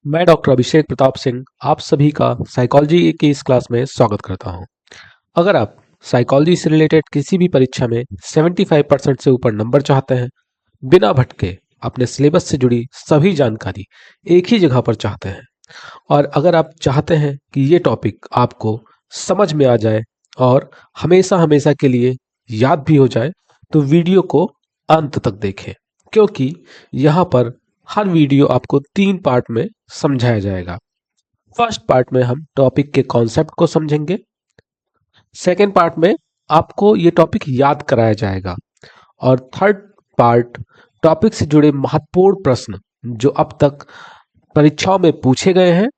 मैं डॉक्टर अभिषेक प्रताप सिंह आप सभी का साइकोलॉजी की इस क्लास में स्वागत करता हूं। अगर आप साइकोलॉजी से रिलेटेड किसी भी परीक्षा में 75% से ऊपर नंबर चाहते हैं, बिना भटके अपने सिलेबस से जुड़ी सभी जानकारी एक ही जगह पर चाहते हैं, और अगर आप चाहते हैं कि ये टॉपिक आपको समझ में आ जाए और हमेशा हमेशा के लिए याद भी हो जाए, तो वीडियो को अंत तक देखें, क्योंकि यहाँ पर हर वीडियो आपको 3 पार्ट में समझाया जाएगा। फर्स्ट पार्ट में हम टॉपिक के कॉन्सेप्ट को समझेंगे। सेकेंड पार्ट में आपको ये टॉपिक याद कराया जाएगा। और थर्ड पार्ट, टॉपिक से जुड़े महत्वपूर्ण प्रश्न जो अब तक परीक्षाओं में पूछे गए हैं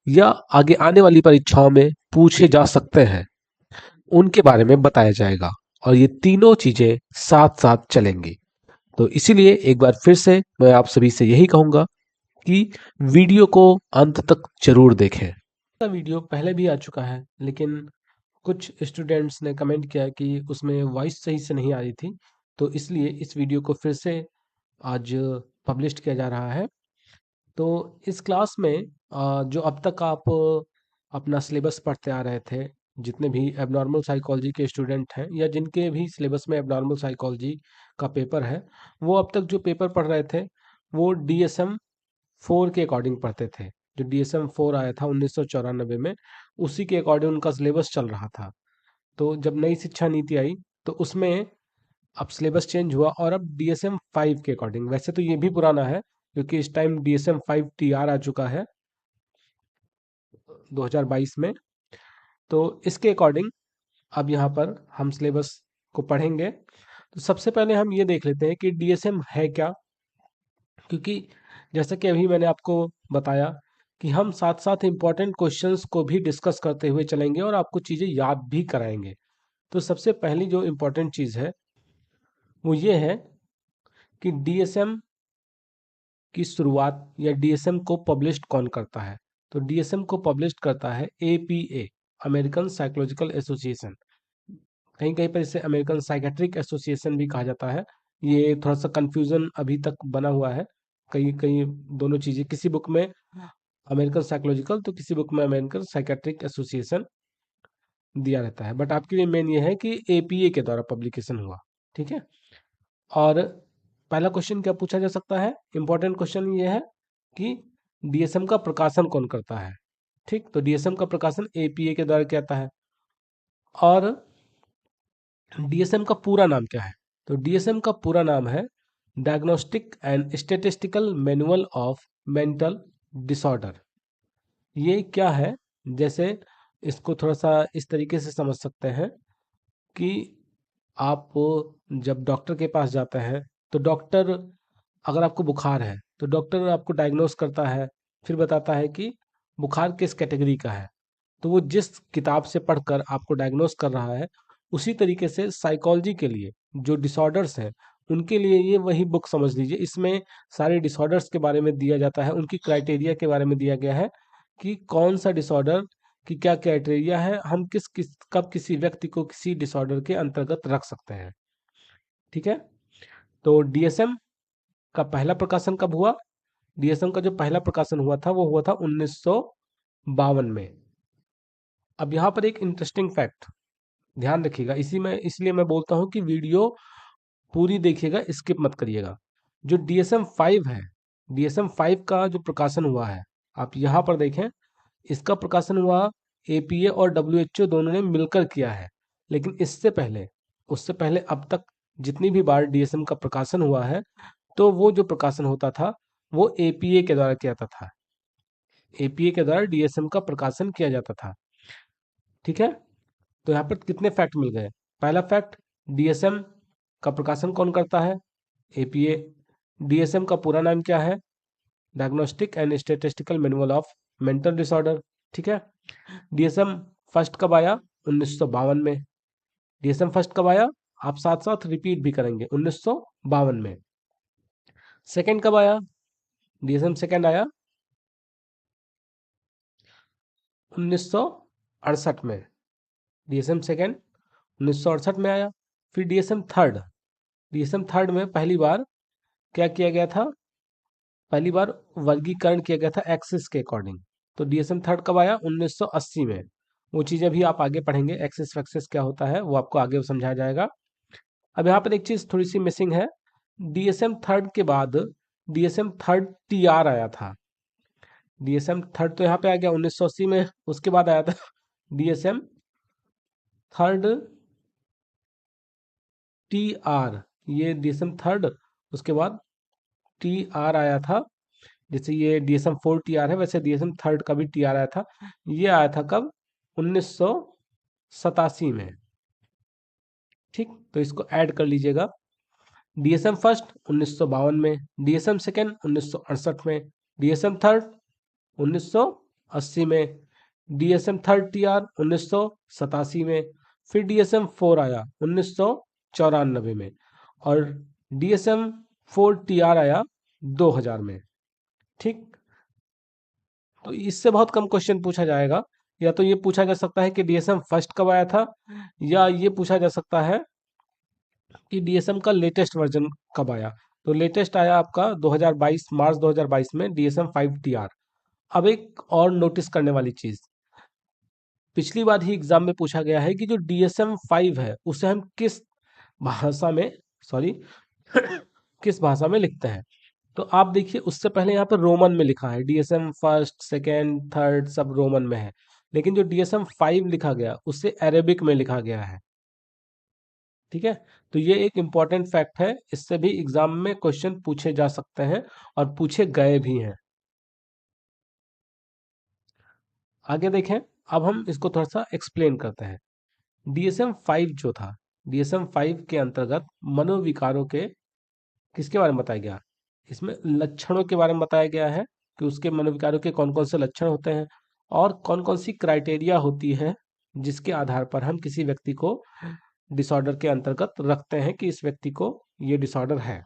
या आगे आने वाली परीक्षाओं में पूछे जा सकते हैं, उनके बारे में बताया जाएगा। और ये तीनों चीजें साथ साथ चलेंगी। तो इसीलिए एक बार फिर से मैं आप सभी से यही कहूंगा कि वीडियो को अंत तक जरूर देखें। वीडियो पहले भी आ चुका है, लेकिन कुछ स्टूडेंट्स ने कमेंट किया कि उसमें वॉइस सही से नहीं आ रही थी, तो इसलिए इस वीडियो को फिर से आज पब्लिश किया जा रहा है। तो इस क्लास में जो अब तक आप अपना सिलेबस पढ़ते आ रहे थे, जितने भी एबनॉर्मल साइकोलॉजी के स्टूडेंट हैं या जिनके भी सिलेबस में एबनॉर्मल साइकोलॉजी का पेपर है, वो अब तक जो पेपर पढ़ रहे थे वो डीएसएम 4 के अकॉर्डिंग पढ़ते थे। जो डीएसएम 4 आया था 1994 में, उसी के अकॉर्डिंग उनका सिलेबस चल रहा था। तो जब नई शिक्षा नीति आई तो उसमें अब सिलेबस चेंज हुआ और अब डीएसएम 5 के अकॉर्डिंग, वैसे तो ये भी पुराना है क्योंकि इस टाइम डीएसएम 5 टीआर आ चुका है 2022 में। तो इसके अकॉर्डिंग अब यहाँ पर हम सिलेबस को पढ़ेंगे। तो सबसे पहले हम ये देख लेते हैं कि डीएसएम है क्या, क्योंकि जैसा कि अभी मैंने आपको बताया कि हम साथ साथ इम्पोर्टेंट क्वेश्चंस को भी डिस्कस करते हुए चलेंगे और आपको चीज़ें याद भी कराएंगे। तो सबसे पहली जो इम्पोर्टेंट चीज़ है वो ये है कि डीएसएम की शुरुआत या डीएसएम को पब्लिश कौन करता है। तो डीएसएम को पब्लिश करता है एपीए, अमेरिकन साइकोलॉजिकल एसोसिएशन। कहीं कहीं पर इसे अमेरिकन साइकेट्रिक एसोसिएशन भी कहा जाता है। ये थोड़ा सा कंफ्यूजन अभी तक बना हुआ है। कहीं कहीं दोनों चीज़ें, किसी बुक में अमेरिकन साइकोलॉजिकल तो किसी बुक में अमेरिकन साइकेट्रिक एसोसिएशन दिया रहता है, बट आपके लिए मेन ये है कि एपीए के द्वारा पब्लिकेशन हुआ। ठीक है। और पहला क्वेश्चन क्या पूछा जा सकता है, इंपॉर्टेंट क्वेश्चन ये है कि डीएसएम का प्रकाशन कौन करता है। ठीक, तो डीएसएम का प्रकाशन एपीए के द्वारा किया जाता है। और डीएसएम का पूरा नाम क्या है। तो डीएसएम का पूरा नाम है diagnostic and statistical manual of mental disorder. ये क्या है, जैसे इसको थोड़ा सा इस तरीके से समझ सकते हैं कि आप जब डॉक्टर के पास जाते हैं तो डॉक्टर, अगर आपको बुखार है तो डॉक्टर आपको डायग्नोस करता है, फिर बताता है कि बुखार किस कैटेगरी का है। तो वो जिस किताब से पढ़कर आपको डायग्नोस कर रहा है, उसी तरीके से साइकोलॉजी के लिए जो डिसऑर्डर्स हैं उनके लिए ये वही बुक समझ लीजिए। इसमें सारे डिसऑर्डर्स के बारे में दिया जाता है, उनकी क्राइटेरिया के बारे में दिया गया है कि कौन सा डिसऑर्डर की क्या क्राइटेरिया है, हम किस कब किसी व्यक्ति को किसी डिसऑर्डर के अंतर्गत रख सकते हैं। ठीक है। तो डीएसएम का पहला प्रकाशन कब हुआ। डीएसएम का जो पहला प्रकाशन हुआ था वो हुआ था 1952 में। अब यहाँ पर एक इंटरेस्टिंग फैक्ट ध्यान रखिएगा, इसी में इसलिए मैं बोलता हूँ कि वीडियो पूरी देखिएगा, स्किप मत करिएगा। जो डीएसएम 5 है, डीएसएम 5 का जो प्रकाशन हुआ है, आप यहाँ पर देखें, इसका प्रकाशन हुआ एपीए और डब्ल्यूएचओ दोनों ने मिलकर किया है। लेकिन इससे पहले, उससे पहले अब तक जितनी भी बार डीएसएम का प्रकाशन हुआ है, तो वो जो प्रकाशन होता था वो एपीए के द्वारा किया जाता था। एपीए के द्वारा डीएसएम का प्रकाशन किया जाता था। ठीक है। तो यहाँ पर कितने फैक्ट मिल गए। पहला फैक्ट, डीएसएम का प्रकाशन कौन करता है, एपीए। डीएसएम का पूरा नाम क्या है, diagnostic and statistical manual of mental disorder. ठीक है। डीएसएम फर्स्ट कब आया, 1952 में। डीएसएम फर्स्ट कब आया, आप साथ साथ रिपीट भी करेंगे, 1952 में। सेकंड कब आया, डीएसएम सेकंड आया 1968 में। डीएसएम सेकंड 1968 में आया। फिर डीएसएम थर्ड, डीएसएम थर्ड में पहली बार क्या किया गया था, पहली बार वर्गीकरण किया गया था एक्सिस के अकॉर्डिंग। तो डीएसएम थर्ड कब आया? 1980 में। वो चीज़ें भी आप आगे पढ़ेंगे, एक्सिस वैक्सिस क्या होता है वो आपको आगे समझाया जाएगा। अब यहाँ पर एक चीज़ थोड़ी सी मिसिंग है, डीएसएम थर्ड के बाद डीएसएम थर्ड टीआर आया था। डीएसएम थर्ड तो यहाँ पे आ गया 1980 में, उसके बाद आया था डीएसएम थर्ड टीआर। ये डीएसएम थर्ड, उसके बाद टीआर आया था। जैसे ये डीएसएम फोर टीआर है, वैसे डीएसएम थर्ड का भी टीआर आया था। ये आया था कब? 1987 में। ठीक, तो इसको ऐड कर लीजिएगा। डीएसएम फर्स्ट 1952 में, डीएसएम सेकेंड 1968 में, डीएसएम थर्ड 1980 में, डीएसएम थर्ड टीआर 1987 में, फिर डीएसएम फोर आया 1994 में, और डीएसएम फोर टीआर आया 2000 में। ठीक, तो इससे बहुत कम क्वेश्चन पूछा जाएगा। या तो ये पूछा जा सकता है कि डीएसएम फर्स्ट कब आया था, या ये पूछा जा सकता है कि डीएसएम का लेटेस्ट वर्जन कब आया। तो लेटेस्ट आया आपका 2022, मार्च 2022 में डीएसएम 5 टीआर। अब एक और नोटिस करने वाली चीज, पिछली बार ही एग्जाम में पूछा गया है कि जो डीएसएम 5 है उसे हम किस भाषा में, सॉरी किस भाषा में लिखते हैं। तो आप देखिए, उससे पहले यहाँ पर रोमन में लिखा है, डीएसएम फर्स्ट सेकेंड थर्ड सब रोमन में है, लेकिन जो डीएसएम 5 लिखा गया उसे अरेबिक में लिखा गया है। ठीक है, तो ये एक इम्पॉर्टेंट फैक्ट है, इससे भी एग्जाम में क्वेश्चन पूछे जा सकते हैं और पूछे गए भी हैं। आगे देखें, अब हम इसको थोड़ा सा एक्सप्लेन करते हैं। डीएसएम 5 जो था, डीएसएम 5 के अंतर्गत मनोविकारों के किसके बारे में बताया गया? इसमें लक्षणों के बारे में बताया गया है कि उसके मनोविकारों के कौन कौन से लक्षण होते हैं और कौन कौन सी क्राइटेरिया होती है जिसके आधार पर हम किसी व्यक्ति को डिसऑर्डर के अंतर्गत रखते हैं कि इस व्यक्ति को ये डिसऑर्डर है।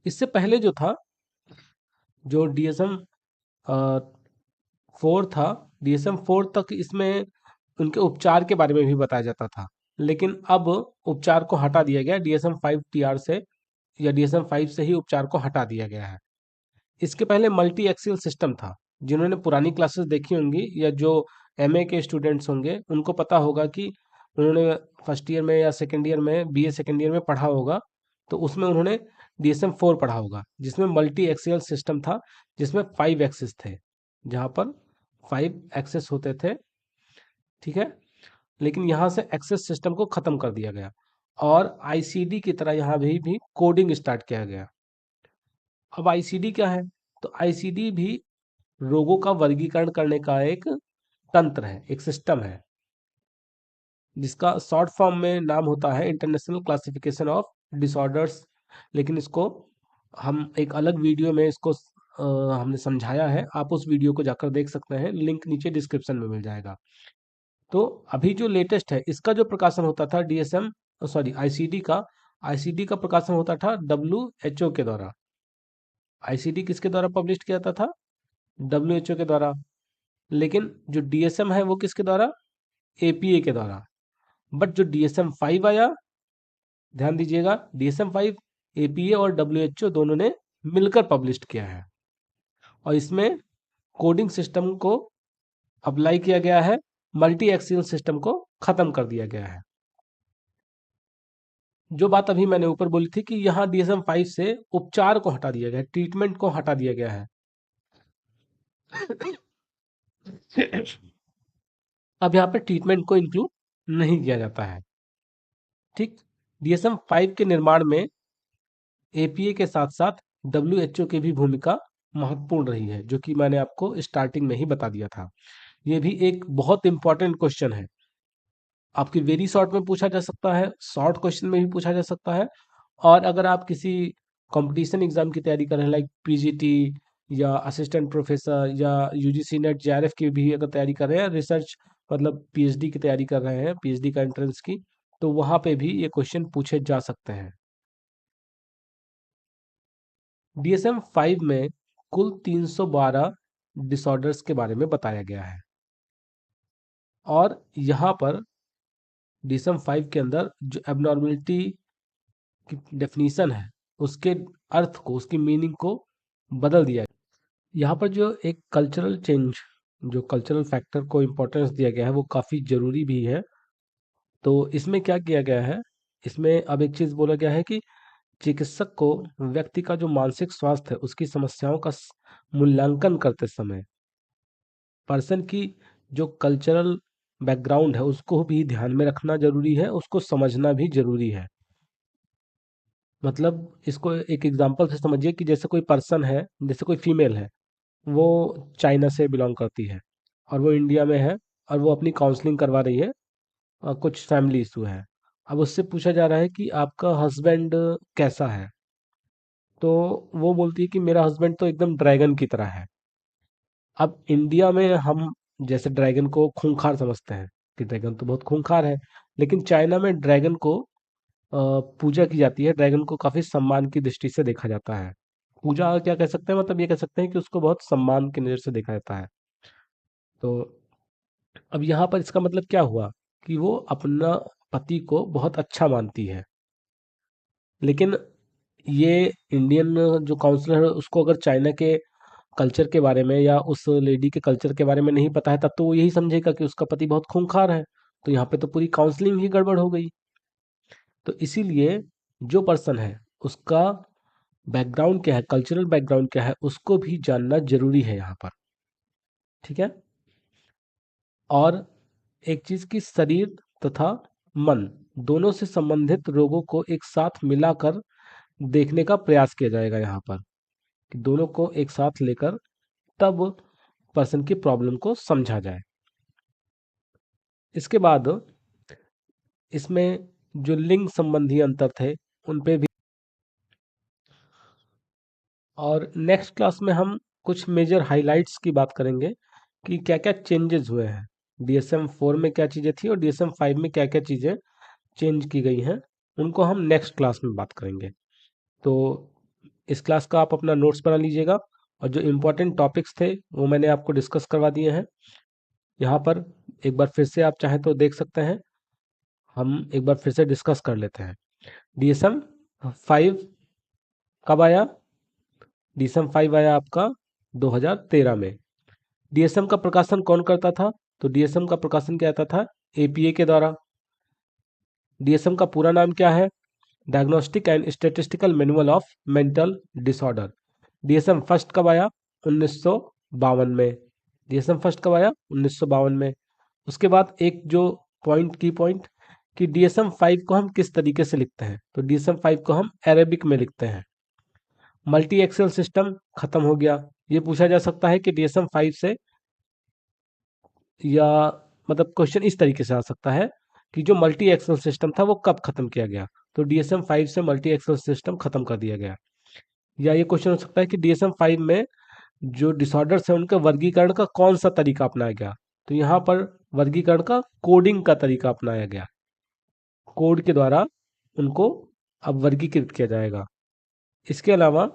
इससे पहले जो था, जो डीएसएम 4 था, डीएसएम 4 तक इसमें उनके उपचार के बारे में भी बताया जाता था, लेकिन अब उपचार को हटा दिया गया डीएसएम 5 टीआर से, या डीएसएम 5 से ही उपचार को हटा दिया गया है। इसके पहले मल्टी एक्सियल सिस्टम था। जिन्होंने पुरानी क्लासेस देखी होंगी या जो एमए के स्टूडेंट्स होंगे उनको पता होगा कि उन्होंने फर्स्ट ईयर में या सेकेंड ईयर में, बीए सेकेंड ईयर में पढ़ा होगा, तो उसमें उन्होंने डीएसएम 4 पढ़ा होगा जिसमें मल्टी एक्सियल सिस्टम था, जिसमें 5 एक्सिस थे, जहाँ पर 5 एक्सेस होते थे। ठीक है, लेकिन यहाँ से एक्सेस सिस्टम को खत्म कर दिया गया और आईसीडी की तरह यहाँ भी कोडिंग स्टार्ट किया गया। अब आईसीडी क्या है? तो आईसीडी भी रोगों का वर्गीकरण करने का एक तंत्र है, एक सिस्टम है, जिसका शॉर्ट फॉर्म में नाम होता है इंटरनेशनल क्लासिफिकेशन ऑफ डिसऑर्डर्स। लेकिन इसको हम एक अलग वीडियो में इसको हमने समझाया है, आप उस वीडियो को जाकर देख सकते हैं, लिंक नीचे डिस्क्रिप्शन में मिल जाएगा। तो अभी जो लेटेस्ट है, इसका जो प्रकाशन होता था डीएसएम, सॉरी आईसीडी का प्रकाशन होता था डब्ल्यूएचओ के द्वारा। आईसीडी किसके द्वारा पब्लिश किया जाता था? डब्ल्यूएचओ के द्वारा। लेकिन जो डीएसएम है वो किसके द्वारा? एपीए के द्वारा। बट जो डीएसएम 5 आया, ध्यान दीजिएगा, डीएसएम 5 एपीए और डब्ल्यूएचओ दोनों ने मिलकर पब्लिश किया है, और इसमें कोडिंग सिस्टम को अप्लाई किया गया है, मल्टी एक्सियल सिस्टम को खत्म कर दिया गया है। जो बात अभी मैंने ऊपर बोली थी कि यहाँ डीएसएम 5 से उपचार को हटा दिया गया है, ट्रीटमेंट को हटा दिया गया है। अब यहाँ पे ट्रीटमेंट को इंक्लूड नहीं किया जाता है। ठीक, डीएसएम 5 के निर्माण में एपीए के साथ साथ डब्ल्यूएचओ की भी भूमिका महत्वपूर्ण रही है, जो कि मैंने आपको स्टार्टिंग में ही बता दिया था। ये भी एक बहुत इंपॉर्टेंट क्वेश्चन है, आपकी वेरी शॉर्ट में पूछा जा सकता है, शॉर्ट क्वेश्चन में भी पूछा जा सकता है, और अगर आप किसी कंपटीशन एग्जाम की तैयारी कर रहे हैं, लाइक पीजीटी या असिस्टेंट प्रोफेसर या यूजीसी नेट जेआरएफ की भी अगर तैयारी कर रहे हैं, रिसर्च मतलब पीएचडी की तैयारी कर रहे हैं, पीएचडी का एंट्रेंस की, तो वहाँ पे भी ये क्वेश्चन पूछे जा सकते हैं। डीएसएम 5 में कुल 312 डिसऑर्डर्स के बारे में बताया गया है, और यहाँ पर डीएसएम 5 के अंदर जो एबनॉर्मलिटी की डेफिनीशन है, उसके अर्थ को, उसकी मीनिंग को बदल दिया। यहाँ पर जो एक कल्चरल चेंज, जो कल्चरल फैक्टर को इम्पोर्टेंस दिया गया है वो काफ़ी ज़रूरी भी है। तो इसमें क्या किया गया है, इसमें अब एक चीज़ बोला गया है कि चिकित्सक को व्यक्ति का जो मानसिक स्वास्थ्य है उसकी समस्याओं का मूल्यांकन करते समय पर्सन की जो कल्चरल बैकग्राउंड है उसको भी ध्यान में रखना जरूरी है, उसको समझना भी जरूरी है। मतलब इसको एक एग्जांपल से समझिए कि जैसे कोई पर्सन है, जैसे कोई फीमेल है, वो चाइना से बिलोंग करती है और वो इंडिया में है और वो अपनी काउंसलिंग करवा रही है और कुछ फैमिली इशू है। अब उससे पूछा जा रहा है कि आपका हस्बैंड कैसा है, तो वो बोलती है कि मेरा हस्बैंड तो एकदम ड्रैगन की तरह है। अब इंडिया में हम जैसे ड्रैगन को खूंखार समझते हैं कि ड्रैगन तो बहुत खूंखार है, लेकिन चाइना में ड्रैगन को पूजा की जाती है, ड्रैगन को काफी सम्मान की दृष्टि से देखा जाता है। पूजा क्या कह सकते हैं, मतलब ये कह सकते हैं कि उसको बहुत सम्मान की नज़र से देखा जाता है। तो अब यहाँ पर इसका मतलब क्या हुआ कि वो अपना पति को बहुत अच्छा मानती है, लेकिन ये इंडियन जो काउंसलर है उसको अगर चाइना के कल्चर के बारे में या उस लेडी के कल्चर के बारे में नहीं पता है, तब तो वो यही समझेगा कि उसका पति बहुत खूंखार है। तो यहाँ पे तो पूरी काउंसलिंग ही गड़बड़ हो गई। तो इसीलिए जो पर्सन है उसका बैकग्राउंड क्या है, कल्चरल बैकग्राउंड क्या है, उसको भी जानना जरूरी है यहाँ पर। ठीक है। और एक चीज की शरीर तथा मन दोनों से संबंधित रोगों को एक साथ मिलाकर देखने का प्रयास किया जाएगा यहाँ पर, कि दोनों को एक साथ लेकर तब पर्सन की प्रॉब्लम को समझा जाए। इसके बाद इसमें जो लिंग संबंधी अंतर थे उन पे भी, और नेक्स्ट क्लास में हम कुछ मेजर हाइलाइट्स की बात करेंगे कि क्या क्या चेंजेस हुए हैं। DSM-4 में क्या चीज़ें थी और DSM-5 में क्या क्या चीज़ें चेंज की गई हैं, उनको हम नेक्स्ट क्लास में बात करेंगे। तो इस क्लास का आप अपना नोट्स बना लीजिएगा, और जो इम्पोर्टेंट टॉपिक्स थे वो मैंने आपको डिस्कस करवा दिए हैं। यहाँ पर एक बार फिर से आप चाहें तो देख सकते हैं, हम एक बार फिर से डिस्कस कर लेते हैं। DSM-5 कब आया? DSM-5 आया आपका 2013 में। DSM का प्रकाशन कौन करता था? तो DSM का प्रकाशन क्या आता था? APA के द्वारा। DSM का पूरा नाम क्या है? Diagnostic and statistical manual of mental disorder. DSM first कब आया? 1952 में। DSM फर्स्ट कब आया? 1952 में। उसके बाद एक जो पॉइंट की पॉइंट कि DSM-5 को हम किस तरीके से लिखते हैं, तो DSM-5 को हम अरेबिक में लिखते हैं। मल्टी एक्सेल सिस्टम खत्म हो गया। ये पूछा जा सकता है कि DSM-5 से, या मतलब क्वेश्चन इस तरीके से आ सकता है कि जो मल्टी एक्सेल सिस्टम था वो कब खत्म किया गया, तो DSM-5 से मल्टी एक्सेल सिस्टम खत्म कर दिया गया। या ये क्वेश्चन हो सकता है कि DSM-5 में जो डिसऑर्डर्स है उनके वर्गीकरण का कौन सा तरीका अपनाया गया, तो यहाँ पर वर्गीकरण का कोडिंग का तरीका अपनाया गया। कोड के द्वारा उनको अब वर्गीकृत किया जाएगा। इसके अलावा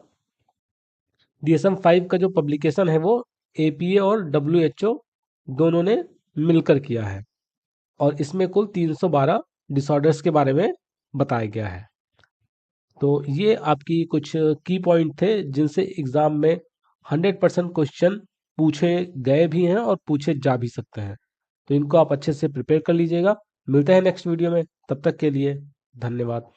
DSM-5 का जो पब्लिकेशन है वो APA और WHO दोनों ने मिलकर किया है, और इसमें कुल 312 डिसऑर्डर्स के बारे में बताया गया है। तो ये आपकी कुछ की पॉइंट थे जिनसे एग्जाम में 100% क्वेश्चन पूछे गए भी हैं और पूछे जा भी सकते हैं। तो इनको आप अच्छे से प्रिपेयर कर लीजिएगा। मिलते हैं नेक्स्ट वीडियो में, तब तक के लिए धन्यवाद।